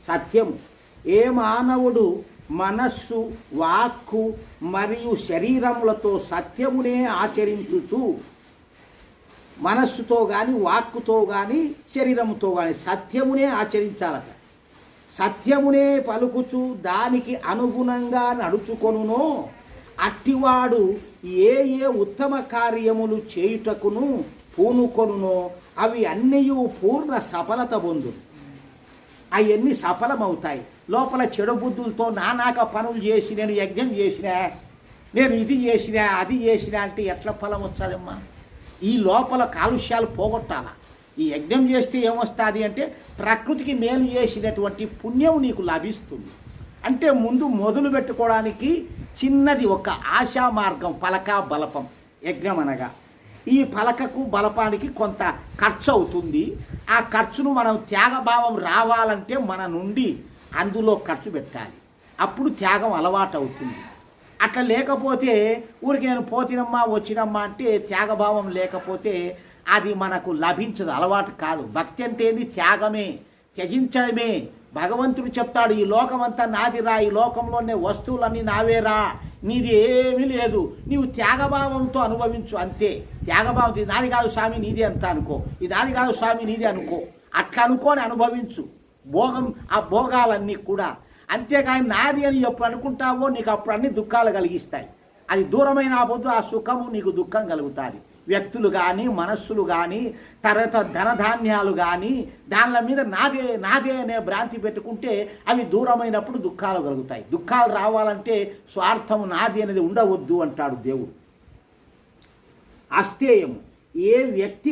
సత్యము. ఏ మానవుడు మనస్సు, వాక్కు మరియు శరీరములతో సత్యమునే ఆచరించుచు, మనస్సుతో కానీ వాక్కుతో కానీ శరీరముతో కానీ సత్యమునే ఆచరించాలట. సత్యమునే పలుకుచు దానికి అనుగుణంగా నడుచుకొనునో అట్టివాడు ఏ ఏ ఉత్తమ కార్యములు చేయుటకును పూనుకొనునో అవి అన్నీ పూర్ణ సఫలత పొందును. అవన్నీ సఫలమవుతాయి. లోపల చెడు బుద్ధులతో నానాక పనులు చేసి నేను యజ్ఞం చేసినా, నేను ఇది చేసినా, అది చేసినా అంటే ఎట్లా ఫలం వచ్చాదమ్మా? ఈ లోపల కాలుష్యాలు పోగొట్టాలా. ఈ యజ్ఞం చేస్తే ఏమొస్తుంది అంటే ప్రకృతికి మేలు చేసినటువంటి పుణ్యం నీకు లభిస్తుంది. అంటే ముందు మొదలు పెట్టుకోవడానికి చిన్నది ఒక ఆశా మార్గం, పలక బలపం. యజ్ఞం అనగా ఈ పలకకు బలపానికి కొంత ఖర్చు అవుతుంది. ఆ ఖర్చును మనం త్యాగభావం రావాలంటే మన నుండి అందులో ఖర్చు పెట్టాలి. అప్పుడు త్యాగం అలవాటు అవుతుంది. అట్లా లేకపోతే ఊరికి నేను పోతినమ్మా వచ్చినమ్మా అంటే త్యాగభావం లేకపోతే అది మనకు లభించదు, అలవాటు కాదు. భక్తి అంటేది త్యాగమే, త్యజించడమే. భగవంతుడు చెప్తాడు, ఈ లోకమంతా నాదిరా, ఈ లోకంలోనే వస్తువులన్నీ నావేరా, నీది ఏమీ లేదు, నీవు త్యాగభావంతో అనుభవించు అంతే. త్యాగభావం, ఇది నాది కాదు స్వామి నీది అంత అనుకో, ఇది నాది కాదు స్వామి నీది అనుకో, అట్లా అనుకోని అనుభవించు భోగం, ఆ భోగాలన్నీ కూడా. అంతేకాని నాది అని ఎప్పుడు అనుకుంటావో నీకు అప్పుడు అన్ని దుఃఖాలు కలిగిస్తాయి. అది దూరమైన పొద్దు ఆ సుఖము నీకు దుఃఖం కలుగుతుంది. వ్యక్తులు కానీ మనస్సులు కానీ తర్వాత ధనధాన్యాలు కానీ దానిల మీద నాదే నాదే అనే భ్రాంతి పెట్టుకుంటే అవి దూరమైనప్పుడు దుఃఖాలు కలుగుతాయి. దుఃఖాలు రావాలంటే స్వార్థము నాది అనేది ఉండవద్దు అంటాడు దేవుడు. అస్థేయము. ఏ వ్యక్తి